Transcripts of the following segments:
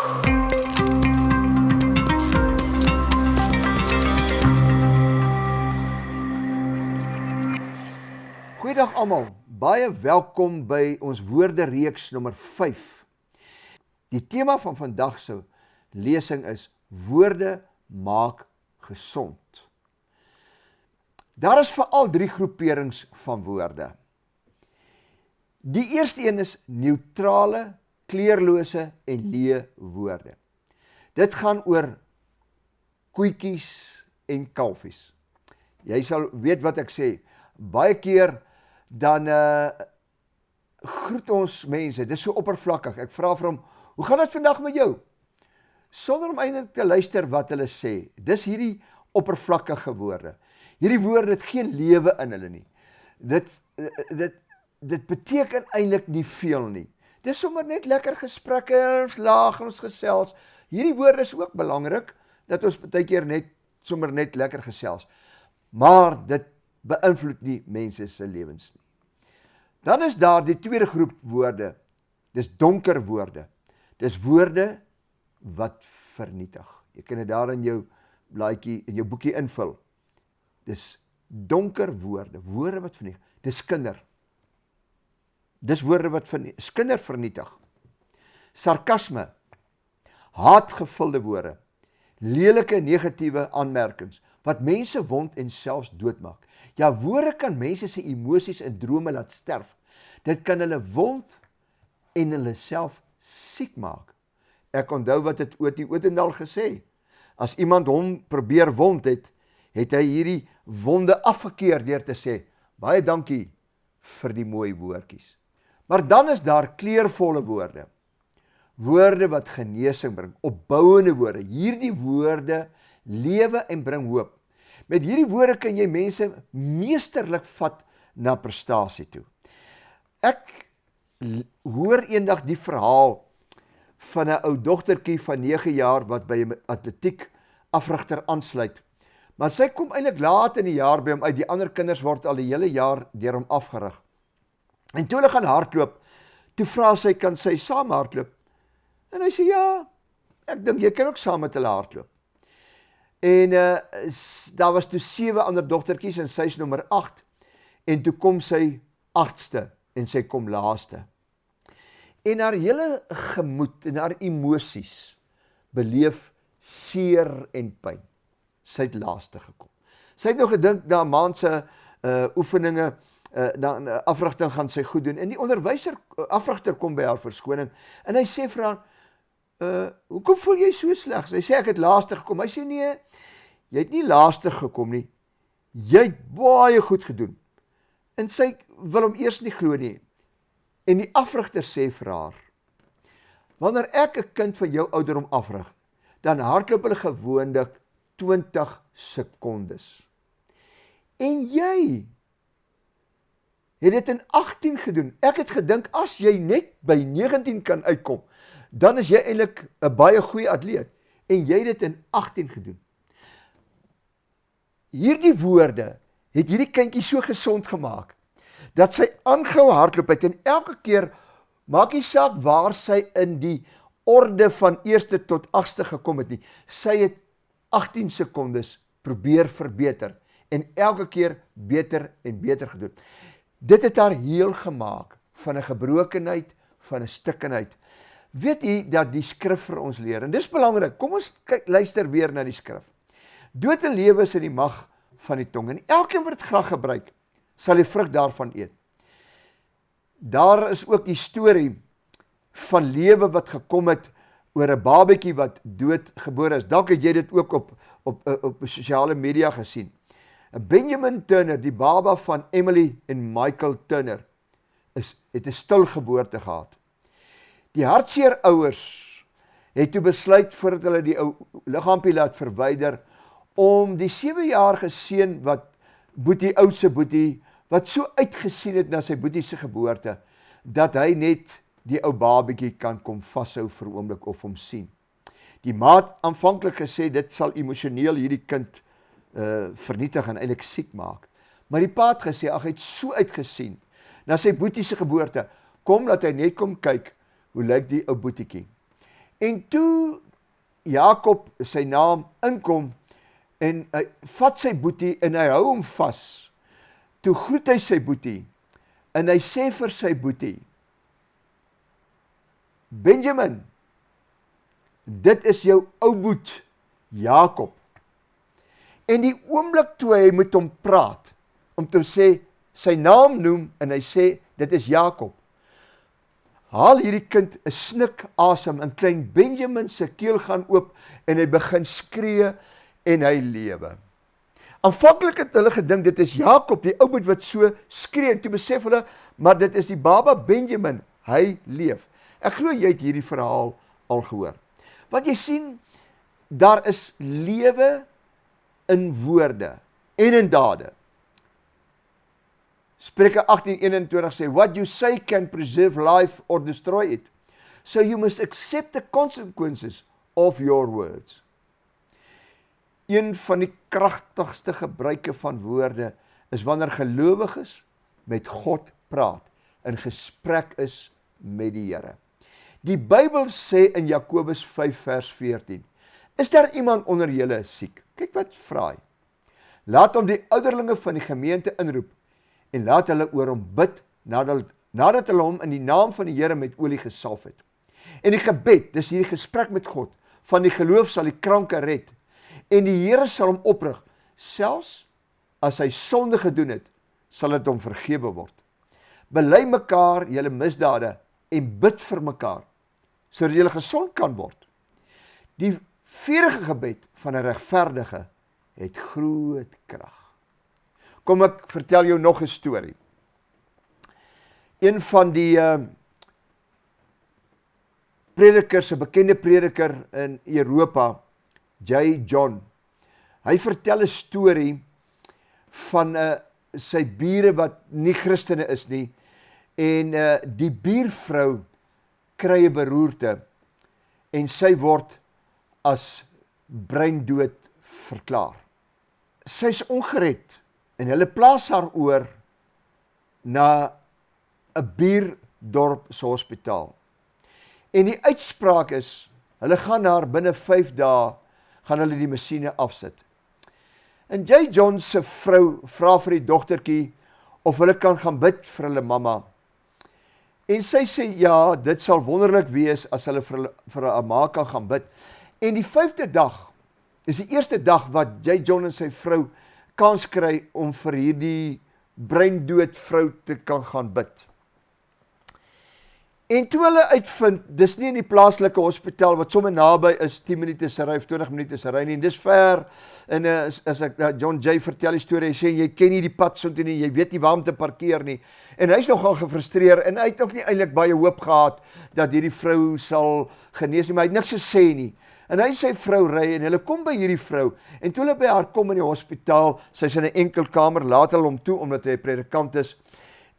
Goeiedag almal, baie welkom by ons woordereeks nommer 5. Die tema van vandag se lesing is woorde maak gesond. Daar is veral 3 groeperings van woorde. Die eerste een is neutrale, kleurlose en leë woorde. Dit gaan oor koetjies en kalfies. Jy sal weet wat ek sê. Baie keer dan groet ons mense, dit is so oppervlakkig. Ek vra vir hom, hoe gaan dit vandag met jou? Sonder om eintlik te luister wat hulle sê. Dis hierdie oppervlakkige woorde. Hierdie woorde het geen lewe in hulle nie. Dit beteken eintlik nie veel nie. Dis sommer net lekker gesprekke, ons lag, ons gesels. Hierdie woorde is ook belangrik, dat ons baie keer sommer net lekker gesels. Maar dit beïnvloed nie mense se lewens nie. Dan is daar die tweede groep woorde. Dis donker woorde. Dis woorde wat vernietig. Jy kan dit daar in jou blaadjie, in jou boekie invul. Dis donker woorde, woorde wat vernietig. Dis kinder. Dis woorde wat kinder vernietig. Sarkasme, haatgevulde woorde, lelike negatiewe aanmerkings, wat mense wond en selfs doodmaak. Ja, woorde kan mense se emosies en drome laat sterf. Dit kan hulle wond en hulle self siek maak. Ek onthou wat het Otie Odendaal gesê. As iemand hom probeer wond het, het hy hierdie wonde afgekeer deur te sê, baie dankie vir die mooi woordjies. Maar dan is daar kleurvolle woorde. Woorde wat genesing bring, opbouende woorde. Hierdie woorde lewe en bring hoop. Met hierdie woorde kan jy mense meesterlik vat na prestasie toe. Ek hoor eendag die verhaal van 'n ou dogtertjie van 9 jaar wat by 'n atletiek afrigter aansluit. Maar sy kom eintlik laat in die jaar by hom uit. Die ander kinders word al die hele jaar deur hom afgerig. En toe hulle gaan hardloop, toe vra sy, kan sy saam hardloop? En hy sê, ja, ek dink jy kan ook saam met hulle hardloop. En daar was toe 7 ander dogtertjies en sy is nommer 8. En toe kom sy 8ste en sy kom laaste. En haar hele gemoed en haar emosies beleef seer en pyn. Sy het laaste gekom. Sy het nog gedink na 'n maand se oefeninge, na afrigting gaan sy goed doen. En die onderwyser, afrigter kom by haar verskoning en hy sê vir haar, hoekom voel jy so sleg? Sy sê, ek het laaste gekom. Hy sê, nee, jy het nie laaste gekom nie. Jy het baie goed gedoen. En sy wil hom eers nie glo nie. En die afrigter sê vir haar, wanneer ek 'n kind van jou ouderdom afrig, dan hardloop hulle gewoonlik 20 sekondes. En jy het dit in 18 gedoen. Ek het gedink, as jy net by 19 kan uitkom, dan is jy eintlik 'n baie goeie atleet. En jy het dit in 18 gedoen. Hierdie woorde het hierdie kindjie so gesond gemaak, dat sy aangehou hardloop het en elke keer, maak nie saak waar sy in die orde van 1ste tot 8ste gekom het nie, sy het 18 sekondes probeer verbeter en elke keer beter en beter gedoen. Dit het haar heel gemaak van 'n gebrokenheid, van 'n stikkenheid. Weet u dat die skrif vir ons leer, en dis belangrik, kom ons luister weer na die skrif. Dood en lewe is in die mag van die tong, en elkeen wat dit graag gebruik, sal die vrug daarvan eet. Daar is ook die storie van lewe wat gekom het oor 'n babatjie wat doodgebore is. Dalk het jy dit ook op sosiale media gesien. Benjamin Turner, die baba van Emily en Michael Turner, het 'n stilgeboorte gehad. Die hartseer ouers het toe besluit voordat hulle die ou liggaampie laat verwyder, om die 7-jarige seun wat Boetie, oudste Boetie, wat so uitgesien het na sy Boetie se geboorte, dat hy net die ou babatjie kan kom vashou vir 'n oomblik of hom sien. Die ma het aanvanklik gesê dit sal emosioneel hierdie kind vernietig en eintlik siek maak. Maar die pa het gesê, ag, hy het so uitgesien na sy Boetie se geboorte, kom dat hy net kom kyk hoe lyk die ou Boetiekie. En toe Jakob sy naam inkom, en hy vat sy boetie en hy hou hom vas. Toe groet hy sy boetie, en hy sê vir sy boetie, Benjamin, dit is jou ou boet, Jakob. En die oomblik toe hy met hom praat, om te sê, sy naam noem, en hy sê, dit is Jakob, haal hierdie kind 'n snik asem, en klein Benjamin se keel gaan oop, en hy begin skree, en hy lewe. Aanvanklik het hulle gedink, dit is Jakob, die ou boet wat so skree, en toe besef hulle, maar dit is die baba Benjamin, hy leef. Ek glo jy het hierdie verhaal al gehoor. Want jy sien, daar is lewe in woorde en in dade. Spreuke 18:21 sê, what you say can preserve life or destroy it. So you must accept the consequences of your words. Een van die kragtigste gebruike van woorde is wanneer gelowiges met God praat, in gesprek is met die Here. Die Bybel sê in Jakobus 5 vers 14, is daar iemand onder julle siek? Kyk wat vra hy. Laat hom die ouderlinge van die gemeente inroep, en laat hulle oor hom bid, nadat hulle hom in die naam van die Here met olie gesalf het. En die gebed, dis hierdie gesprek met God, van die geloof sal die kranke red, en die Here sal hom oprig, selfs as hy sonde gedoen het, sal dit hom vergewe word. Bely mekaar julle misdade, en bid vir mekaar, sodat julle gesond kan word. Die vurige gebed van 'n regverdige het groot krag. Kom ek vertel jou nog 'n storie. Een van die predikers, 'n bekende prediker in Europa, J. John, hy vertel 'n storie van sy bure wat nie Christene is nie, en die buurvrou kry 'n beroerte, en sy word as breindood verklaar. Sy is ongered, en hulle plaas haar oor na 'n buurdorp se hospitaal. En die uitspraak is, hulle gaan haar binne 5 dae, gaan hulle die masjiene afsit. En J. John se vrou vra vir die dogtertjie, of hulle kan gaan bid vir hulle mamma. En sy sê, ja, dit sal wonderlik wees, as hulle vir hulle ma kan gaan bid. En die 5de dag, is die eerste dag wat J. John en sy vrou kans kry om vir hierdie breindood vrou te kan gaan bid. En toe hulle uitvind, dis nie in die plaaslike hospitaal, wat sommer naby is, 10 minute se ry, 20 minute se ry nie, en dis ver, en as ek John J. vertel die storie, hy sê, jy ken nie die pad so toe nie, jy weet nie waar om te parkeer nie, en hy is nogal gefrustreer, en hy het ook nie eintlik baie hoop gehad, dat hierdie vrou sal genees nie, maar hy het niks gesê nie. En hy sy vrou ry, en hulle kom by hierdie vrou, en toe hulle by haar kom in die hospitaal, sy is in 'n enkel kamer, laat hulle hom toe, omdat hy 'n predikant is,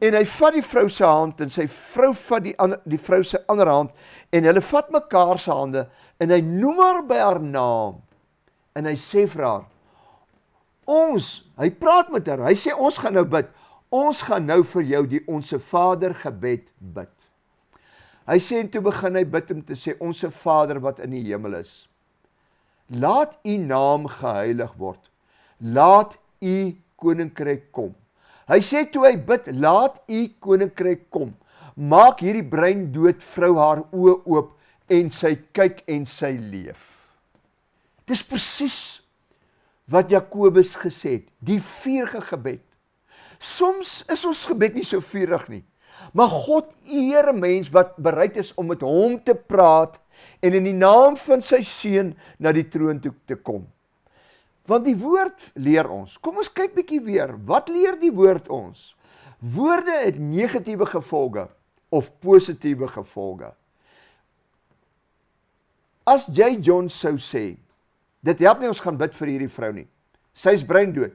en hy vat die vrou se hand, en sy vrou vat die vrou se ander hand, en hulle vat mekaar se hande, en hy noem haar by haar naam, en hy sê vir haar, hy praat met haar, hy sê, ons gaan nou bid, ons gaan nou vir jou die Onse Vader gebed bid. Hy sê, en toe begin hy bid om te sê, Onse Vader wat in die hemel is, laat u naam geheilig word, laat u koninkryk kom. Hy sê toe hy bid, laat u koninkryk kom, maak hierdie breindood vrou haar oë oop, en sy kyk en sy leef. Dis presies wat Jakobus gesê het, die vurige gebed. Soms is ons gebed nie so vurig nie, maar God eer 'n mens wat bereid is om met hom te praat, en in die naam van sy seun na die troon toe te kom. Want die woord leer ons, kom ons kyk bietjie weer, wat leer die woord ons? Woorde het negatiewe gevolge, of positiewe gevolge. As J. John sou sê, dit help nie ons gaan bid vir hierdie vrou nie, sy is breindood,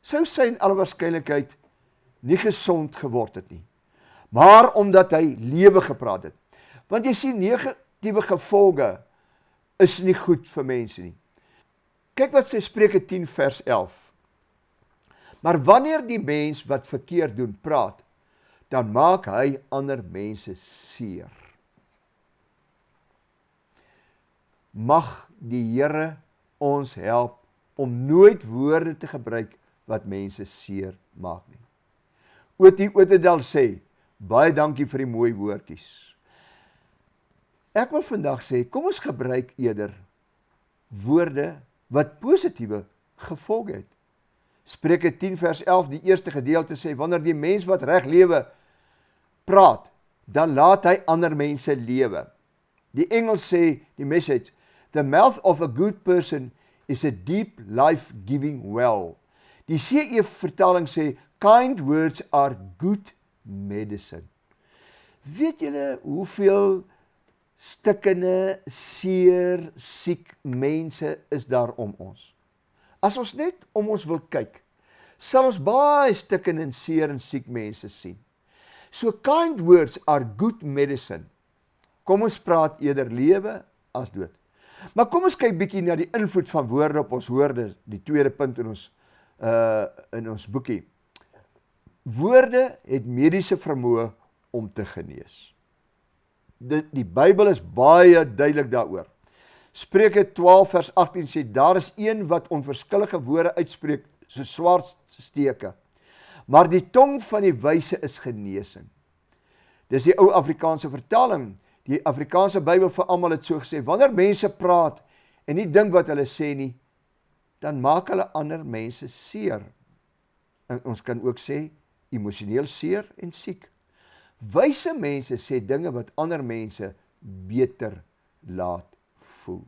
sou sy in alle waarskynlikheid nie gesond geword het nie, maar omdat hy lewe gepraat het. Want jy sien, negatiewe gevolge is nie goed vir mense nie. Kyk wat sy Spreuke 10 vers 11. Maar wanneer die mens wat verkeerd doen praat, dan maak hy ander mense seer. mag die Here ons help om nooit woorde te gebruik wat mense seer maak nie. Otie Ottedal sê, baie dankie vir die mooi woordjies. Ek wil vandag sê, kom ons gebruik eerder woorde wat positiewe gevolge het. Spreuke 10 vers 11, die eerste gedeelte sê, wanneer die mens wat reg lewe praat, dan laat hy ander mense lewe. Die Engels sê, die Message, the mouth of a good person is a deep life-giving well. Die CE vertaling sê, kind words are good medicine. Weet julle hoeveel stikkende, seer, siek mense is daar om ons? As ons net om ons wil kyk, sal ons baie stikkende en seer en siek mense sien. So kind words are good medicine. Kom ons praat eerder lewe as dood. Maar kom ons kyk bietjie na die invloed van woorde op ons woorde, die tweede punt in ons boekie. Woorde het mediese vermoë om te genees. Die Bybel is baie duidelik daaroor. Spreuke 12 vers 18 sê, daar is een wat onverskillige woorde uitspreek, so swart steke. Maar die tong van die wyse is genesing. Dis die ou Afrikaanse vertaling. Die Afrikaanse Bybel vir almal het so gesê, wanneer mense praat en nie dink wat hulle sê nie, dan maak hulle ander mense seer. En ons kan ook sê, emosioneel seer en siek. Wyse mense sê dinge wat ander mense beter laat voel.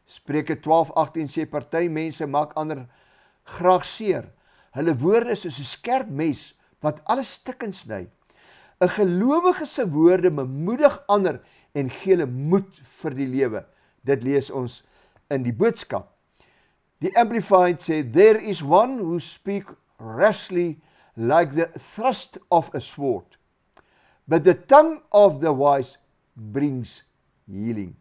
Spreuke 12:18 sê, party mense maak ander graag seer. Hulle woorde is soos 'n skerp mes wat alles stik en sny. 'n Gelowige se woorde bemoedig ander en gee hulle moed vir die lewe. Dit lees ons in die boodskap. Die Amplified sê, there is one who speak rashly like the thrust of a sword, but the tongue of the wise brings healing.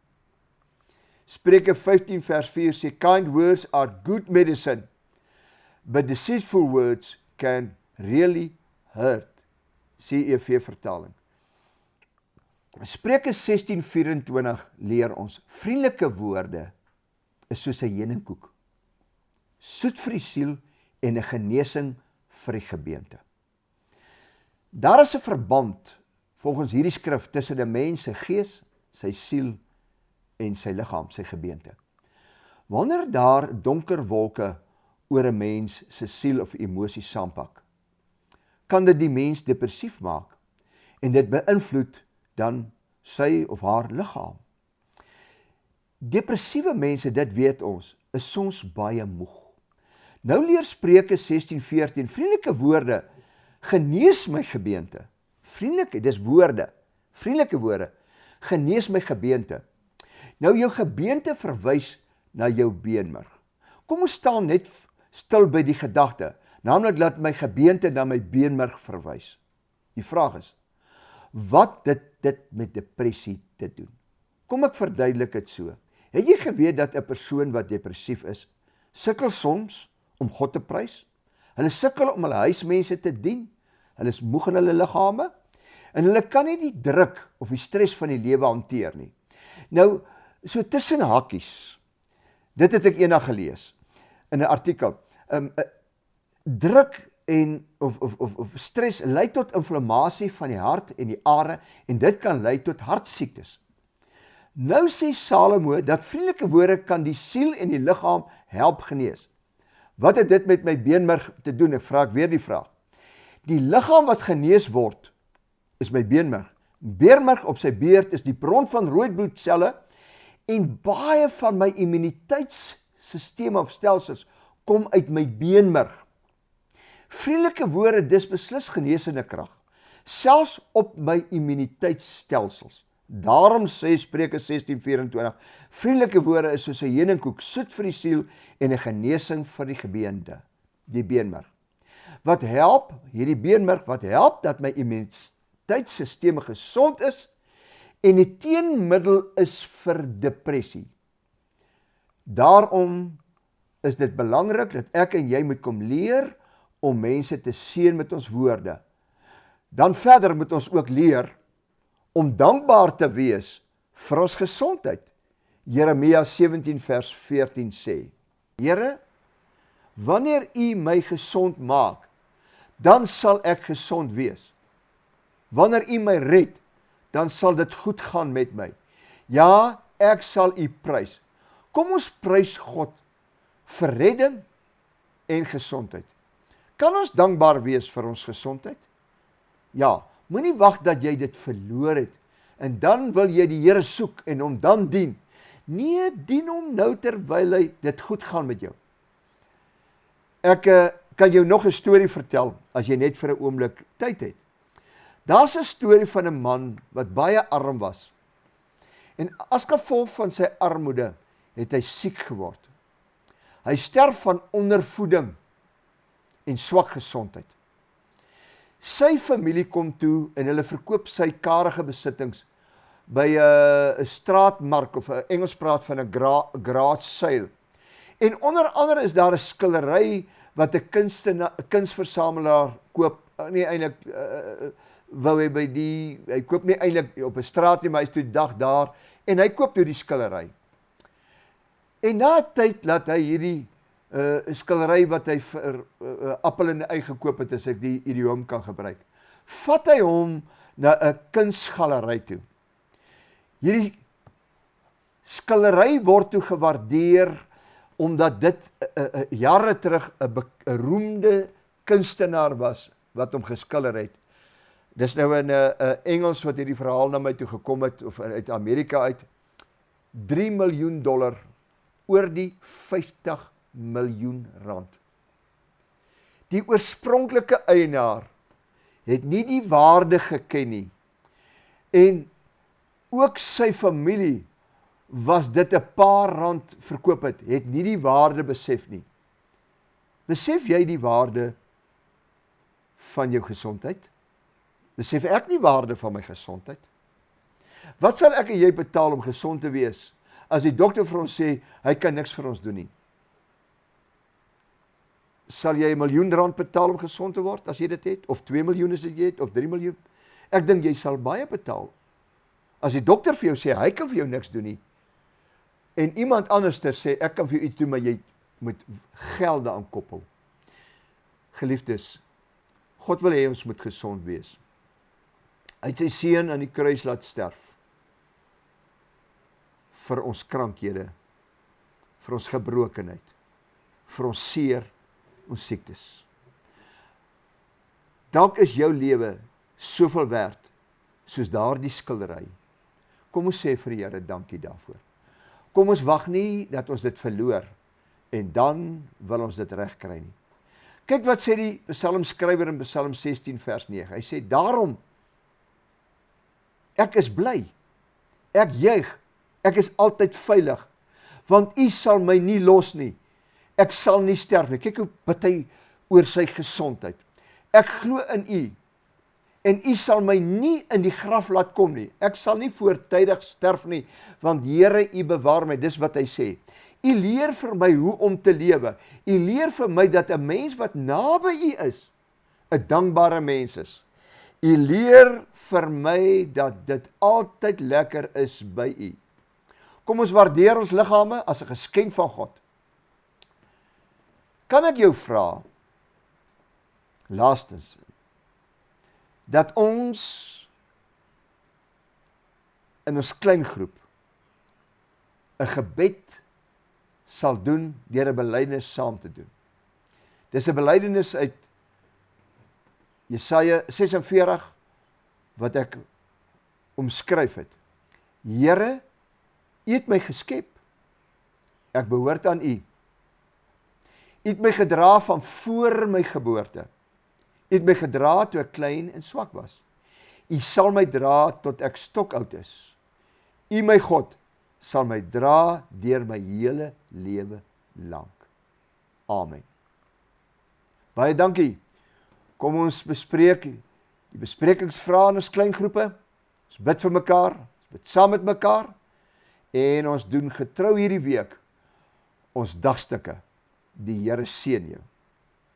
Spreuke 15 vers 4 sê, kind words are good medicine, but deceitful words can really hurt. CEV vertaling. Spreuke 16:24 leer ons, vriendelike woorde is soos 'n heuningkoek, soet vir die siel en 'n genesing vir die gebeente. Daar is 'n verband volgens hierdie skrif tussen 'n mens se gees, sy siel en sy liggaam, sy gebeente. Wanneer daar donker wolke oor 'n mens se siel of emosie saampak, kan dit die mens depressief maak en dit beïnvloed dan sy of haar liggaam. Depressiewe mense, dit weet ons, is soms baie moeg. Nou leer Spreuke 16:14, vriendelike woorde genees my gebeente. Vriendelike, dis woorde, vriendelike woorde genees my gebeente. Nou jou gebeente verwys na jou beenmerg. Kom ons staan net stil by die gedagte, naamlik dat my gebeente na my beenmerg verwys. Die vraag is, wat dit met depressie te doen? Kom ek verduidelik dit so. Het jy geweet dat 'n persoon wat depressief is, sukkel soms om God te prys? Hulle sukkel om hulle huismense te dien. Hulle is moeg in hulle liggame en hulle kan nie die druk of die stres van die lewe hanteer nie. Nou, so tussen hakkies, dit het ek eendag gelees in 'n artikel. Druk en of stres lei tot inflammasie van die hart en die are en dit kan lei tot hartsiektes. Nou sê Salomo dat vriendelike woorde kan die siel en die liggaam help genees. Wat het dit met my beenmerg te doen? Ek vra weer die vraag. Die liggaam wat genees word is my beenmerg. Beenmerg op sy beurt is die bron van rooi bloedselle en baie van my immuniteitsstelsel of stelsels kom uit my beenmerg. Vriendelike woorde dis beslis genesende krag, selfs op my immuniteitsstelsels. Daarom sê Spreuke 16:24, vriendelike woorde is soos 'n heuningkoek, soet vir die siel en 'n genesing vir die gebeente, die beenmerg. Wat help, hierdie beenmerg, wat help dat my immuniteitsstelsel gesond is en 'n teenmiddel is vir depressie. Daarom is dit belangrik dat ek en jy moet kom leer om mense te seën met ons woorde. Dan verder moet ons ook leer om dankbaar te wees vir ons gesondheid Jeremia 17 vers 14 sê, Here, wanneer U my gesond maak, dan sal ek gesond wees. Wanneer U my red, dan sal dit goed gaan met my. Ja, ek sal U prys. Kom ons prys God vir redding en gesondheid. Kan ons dankbaar wees vir ons gesondheid? Ja, moenie wag dat jy dit verloor het en dan wil jy die Here soek en hom dan dien. Nee, dien hom nou terwyl hy dit goed gaan met jou. Ek kan jou nog 'n storie vertel as jy net vir 'n oomblik tyd het. Daar's 'n storie van 'n man wat baie arm was. En as gevolg van sy armoede het hy siek geword. Hy sterf van ondervoeding en swak gesondheid. Sy familie kom toe en hulle verkoop sy karige besittings by 'n straatmark of 'n Engels praat van 'n garage sale. En onder andere is daar 'n skildery wat 'n kunsversamelaar koop. Nie eintlik wou hy by hy koop nie eintlik op 'n straat nie, maar hy is toe die dag daar en hy koop toe die skildery. En na 'n tyd laat hy hierdie skildery wat hy vir appel en ei gekoop het, as ek die idioom kan gebruik, vat hy hom na 'n kunsgalery toe. Hierdie skildery word toe gewaardeer omdat dit jare terug 'n beroemde kunstenaar was wat hom geskilder het. Dis nou in Engels wat hierdie verhaal na my toe gekom het, of uit Amerika uit. $3 miljoen, oor die 50 miljoen rand. Die oorspronklike eienaar het nie die waarde geken nie. En ook sy familie was dit 'n paar rand verkoop het nie die waarde besef nie. Besef jy die waarde van jou gesondheid? Besef ek nie waarde van my gesondheid? Wat sal ek en jy betaal om gesond te wees, as die dokter vir ons sê, hy kan niks vir ons doen nie? Sal jy $1 miljoen betaal om gesond te word, as jy dit het? Of 2 miljoen as jy het, of 3 miljoen? Ek dink jy sal baie betaal. As die dokter vir jou sê, hy kan vir jou niks doen nie, en iemand anders sê, ek kan vir jou iets doen, maar jy moet gelde aan koppel. Geliefdes, God wil hê ons moet gesond wees. Hy het sy seun aan die kruis laat sterf, vir ons krankhede, vir ons gebrokenheid, vir ons seer, ons siektes. Dalk is jou lewe soveel werd, soos daardie skildery. Kom ons sê vir die Here dankie daarvoor. Kom ons wag nie dat ons dit verloor, en dan wil ons dit regkry nie. Kyk wat sê die psalmskrywer in Psalm 16 vers 9. Hy sê, daarom, ek is bly, ek juig, ek is altyd veilig, want U sal my nie los nie, ek sal nie sterf nie. Kyk hoe bid hy oor sy gesondheid. Ek glo in U, en U sal my nie in die graf laat kom nie. Ek sal nie voortydig sterf nie, want Here, U bewaar my. Dis wat hy sê. U leer vir my hoe om te lewe. U leer vir my dat 'n mens wat naby U is, 'n dankbare mens is. U leer vir my dat dit altyd lekker is by U. Kom ons waardeer ons liggame as 'n geskenk van God. Kan ek jou vra, laastens, dat ons in ons klein groep 'n gebed sal doen deur 'n belydenis saam te doen. Dis 'n belydenis uit Jesaja 46 wat ek omskryf het. Here, U het my geskep. Ek behoort aan U. U het my gedra van voor my geboorte. U het my gedra toe ek klein en swak was. U sal my dra tot ek stokoud is. U, my God, sal my dra deur my hele lewe lank. Amen. Baie dankie. Kom ons bespreek die besprekingsvrae in ons kleingroepe. Ons bid vir mekaar, ons bid saam met mekaar, en ons doen getrou hierdie week ons dagstukke. Die Here seën jou.